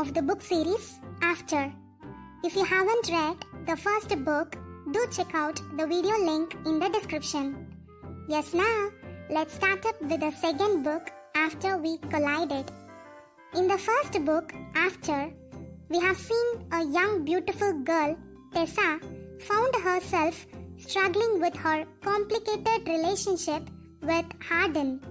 of the book series After. If you haven't read the first book, do check out the video link in the description. Yes, now let's start up with the second book, After We Collided. In the first book, After, we have seen a young beautiful girl, Tessa, found herself struggling with her complicated relationship with Hardin,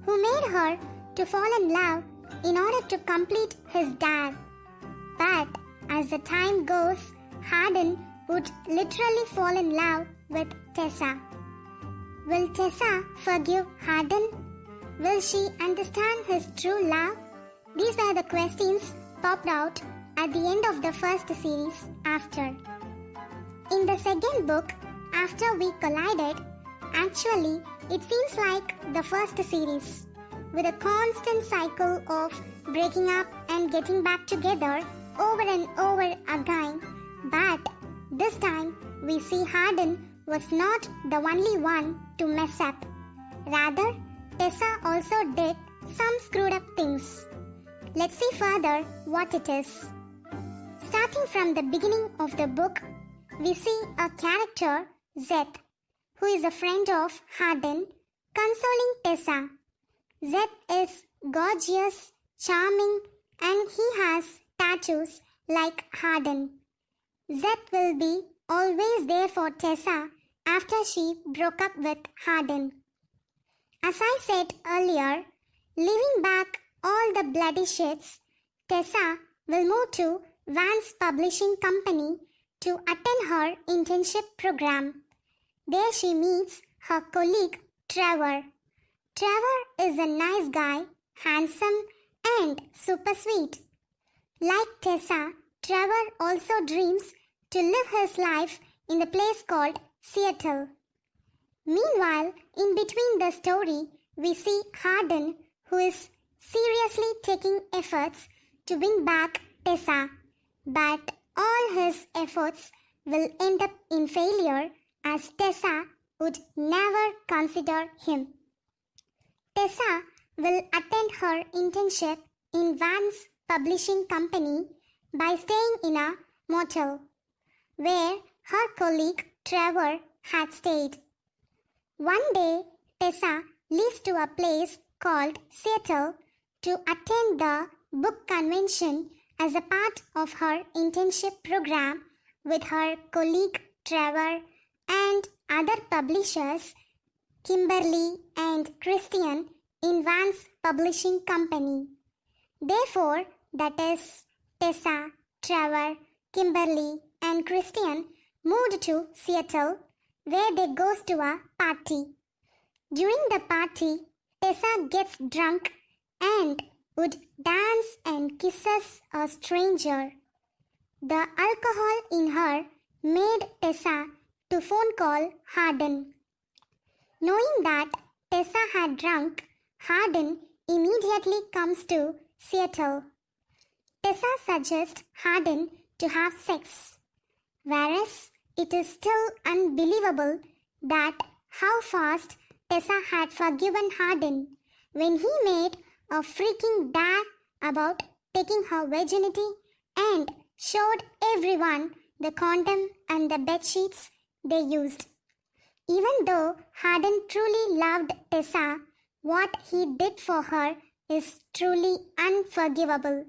who made her to fall in love in order to complete his dare. But as the time goes, Hardin would literally fall in love with Tessa. Will Tessa forgive Hardin? Will she understand his true love? These were the questions popped out at the end of the first series, After. In the second book, After We Collided, actually it seems like the first series, with a constant cycle of breaking up and getting back together over and over again. But this time we see Hardin was not the only one to mess up. Rather, Tessa also did some screwed up things. Let's see further what it is. Starting from the beginning of the book, we see a character, Zeth, who is a friend of Hardin, consoling Tessa. Zeth is gorgeous, charming, and he has tattoos like Hardin. Zeth will be always there for Tessa after she broke up with Hardin. As I said earlier, leaving back all the bloody shits, Tessa will move to Vance Publishing Company to attend her internship program. There she meets her colleague Trevor. Trevor is a nice guy, handsome and super sweet. Like Tessa, Trevor also dreams to live his life in the place called Seattle. Meanwhile, in between the story, we see Hardin, who is seriously taking efforts to win back Tessa. But all his efforts will end up in failure as Tessa would never consider him. Tessa will attend her internship in Vance Publishing Company by staying in a motel where her colleague Trevor had stayed. One day, Tessa leaves to a place called Seattle to attend the book convention as a part of her internship program with her colleague Trevor and other publishers, Kimberly and Christian, in Vance Publishing Company. Therefore, that is, Tessa, Trevor, Kimberly and Christian moved to Seattle, where they goes to a party. During the party, Tessa gets drunk and would dance and kisses a stranger. The alcohol in her made Tessa to phone call Hardin. Knowing that Tessa had drunk, Hardin immediately comes to Seattle. Tessa suggests Hardin to have sex, whereas it is still unbelievable that how fast Tessa had forgiven Hardin when he made a freaking dare about taking her virginity and showed everyone the condom and the bedsheets they used. Even though Hardin truly loved Tessa, what he did for her is truly unforgivable.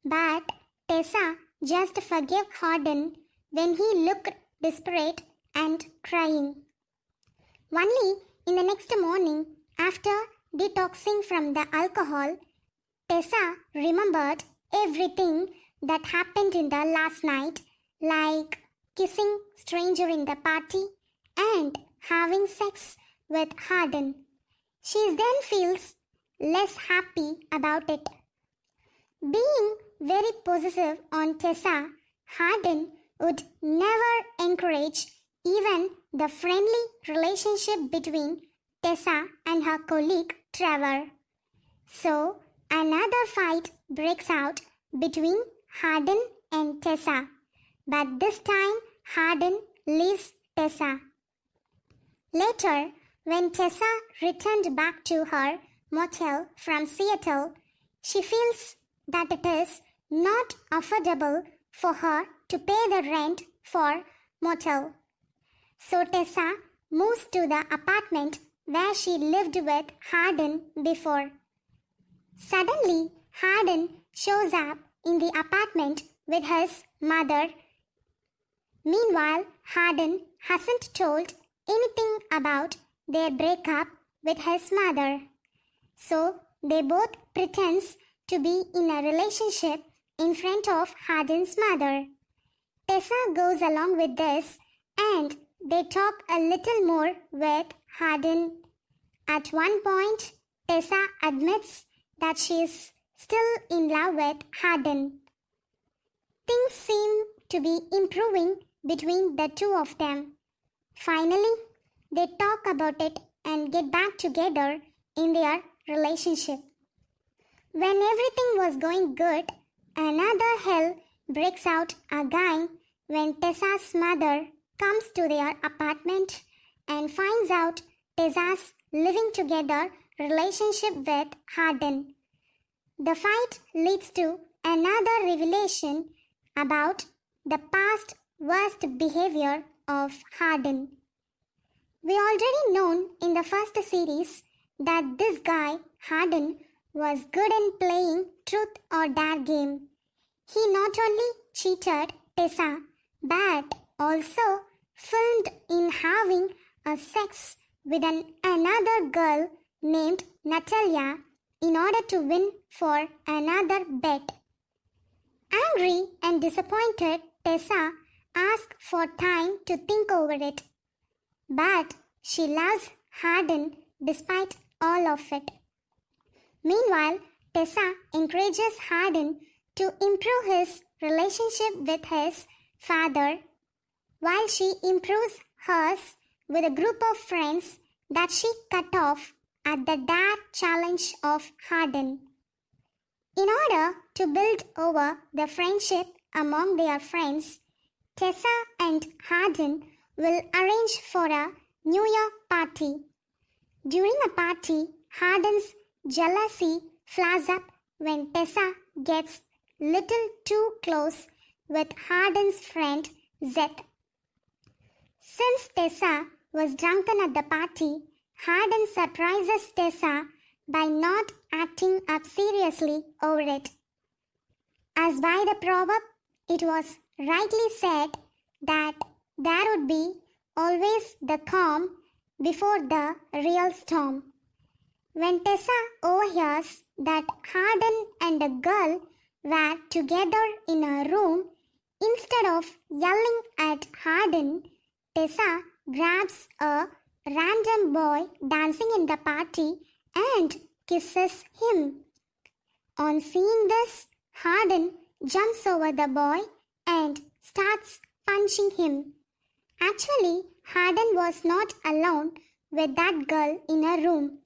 But Tessa just forgave Hardin when he looked desperate and crying. Only in the next morning, after detoxing from the alcohol, Tessa remembered everything that happened in the last night, like kissing stranger in the party and having sex with Hardin. She then feels less happy about it. Being very possessive on Tessa, Hardin would never encourage even the friendly relationship between Tessa and her colleague Trevor. So, another fight breaks out between Hardin and Tessa. But this time, Hardin leaves Tessa. Later, when Tessa returned back to her motel from Seattle, she feels that it is not affordable for her to pay the rent for motel. So Tessa moves to the apartment where she lived with Hardin before. Suddenly, Hardin shows up in the apartment with his mother. Meanwhile, Hardin hasn't told anything about their breakup with his mother. So, they both pretend to be in a relationship in front of Hardin's mother. Tessa goes along with this and they talk a little more with Hardin. At one point, Tessa admits that she is still in love with Hardin. Things seem to be improving between the two of them. Finally, they talk about it and get back together in their relationship. When everything was going good, another hell breaks out again when Tessa's mother comes to their apartment and finds out Tessa's living together relationship with Hardin. The fight leads to another revelation about the past worst behavior of Hardin. We already known in the first series that this guy, Hardin, was good in playing truth or dare game. He not only cheated Tessa, but also filmed in having a sex with another girl named Natalia in order to win for another bet. Angry and disappointed, Tessa asks for time to think over it. But she loves Hardin despite all of it. Meanwhile, Tessa encourages Hardin to improve his relationship with his father, while she improves hers with a group of friends that she cut off at the dare challenge of Hardin. In order to build over the friendship among their friends, Tessa and Hardin will arrange for a New Year party. During a party, Hardin's jealousy flares up when Tessa gets little too close with Hardin's friend Zeth. Since Tessa was drunken at the party, Hardin surprises Tessa by not acting up seriously over it. As by the proverb, it was rightly said that there would be always the calm before the real storm. When Tessa overhears that Hardin and a girl were together in a room, instead of yelling at Hardin, Tessa grabs a random boy dancing in the party and kisses him. On seeing this, Hardin jumps over the boy and starts punching him. Actually, Hardin was not alone with that girl in a room.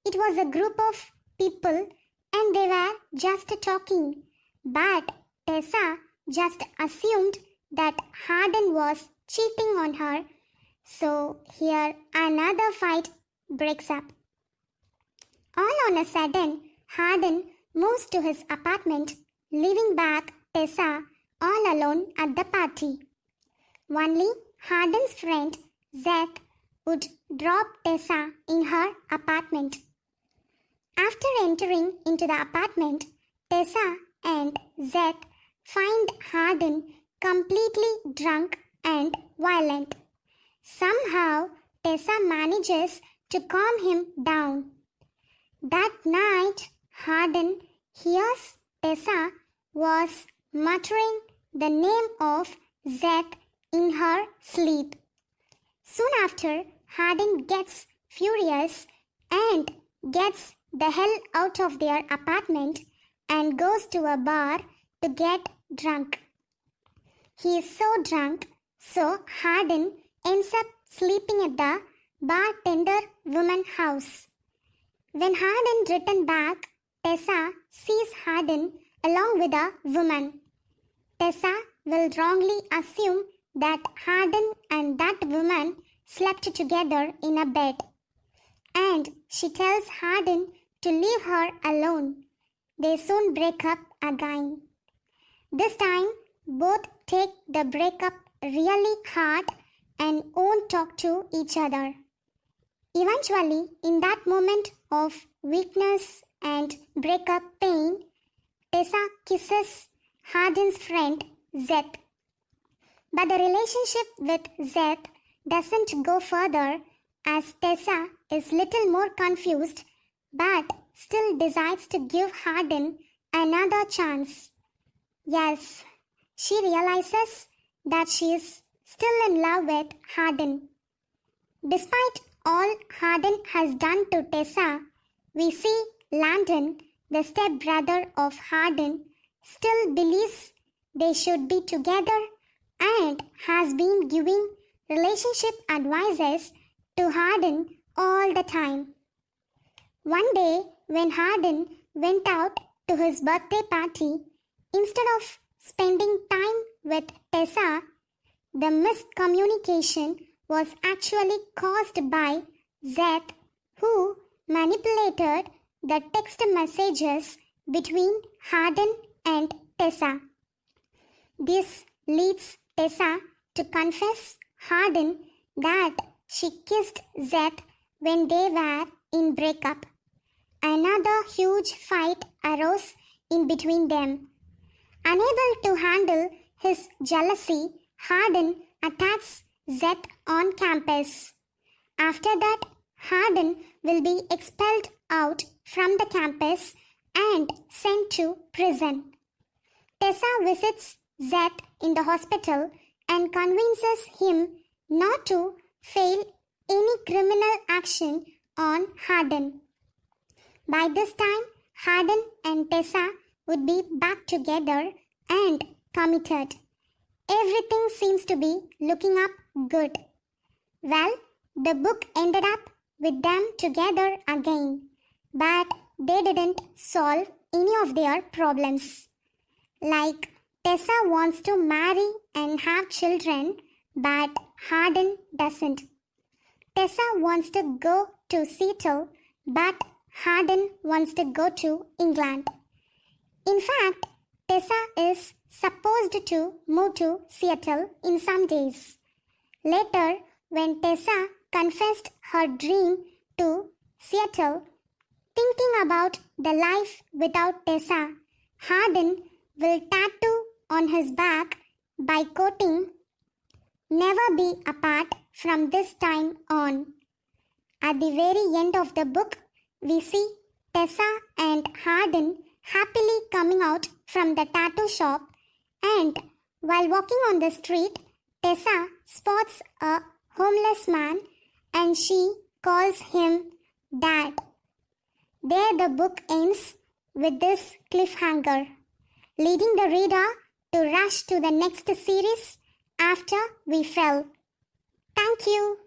It was a group of people and they were just talking. But Tessa just assumed that Hardin was cheating on her. So here another fight breaks up. All on a sudden, Hardin moves to his apartment, leaving back Tessa all alone at the party. Only Hardin's friend Zeth would drop Tessa in her apartment. After entering into the apartment, Tessa and Zeth find Hardin completely drunk and violent. Somehow, Tessa manages to calm him down. That night, Hardin hears Tessa was muttering the name of Zeth in her sleep. Soon after, Hardin gets furious and gets the hell out of their apartment and goes to a bar to get drunk. He is so drunk, so Hardin ends up sleeping at the bartender woman's house. When Hardin returned back, Tessa sees Hardin along with a woman. Tessa will wrongly assume that Hardin and that woman slept together in a bed, and she tells Hardin to leave her alone. They soon break up again. This time, both take the breakup really hard and won't talk to each other. Eventually, in that moment of weakness and breakup pain, Tessa kisses Hardin's friend Zeth. But the relationship with Zeth doesn't go further as Tessa is little more confused but still decides to give Hardin another chance. Yes, she realizes that she is still in love with Hardin. Despite all Hardin has done to Tessa, we see Landon, the stepbrother of Hardin, still believes they should be together and has been giving relationship advices to Hardin all the time. One day, when Hardin went out to his birthday party, instead of spending time with Tessa, the miscommunication was actually caused by Zeth, who manipulated the text messages between Hardin and Tessa. This leads Tessa to confess Hardin that she kissed Zeth when they were in breakup. Another huge fight arose in between them. Unable to handle his jealousy, Hardin attacks Zeth on campus. After that, Hardin will be expelled out from the campus and sent to prison. Tessa visits Zeth in the hospital and convinces him not to fail any criminal action on Hardin. By this time, Hardin and Tessa would be back together and committed. Everything seems to be looking up good. Well, the book ended up with them together again, but they didn't solve any of their problems. Like, Tessa wants to marry and have children, but Hardin doesn't. Tessa wants to go to Seattle, but Hardin wants to go to England. In fact, Tessa is supposed to move to Seattle in some days. Later, when Tessa confessed her dream to Seattle, thinking about the life without Tessa, Hardin will tattoo on his back by quoting, "Never be apart from this time on." At the very end of the book, we see Tessa and Hardin happily coming out from the tattoo shop, and while walking on the street, Tessa spots a homeless man and she calls him Dad. There the book ends with this cliffhanger, leading the reader to rush to the next series after we fell. Thank you.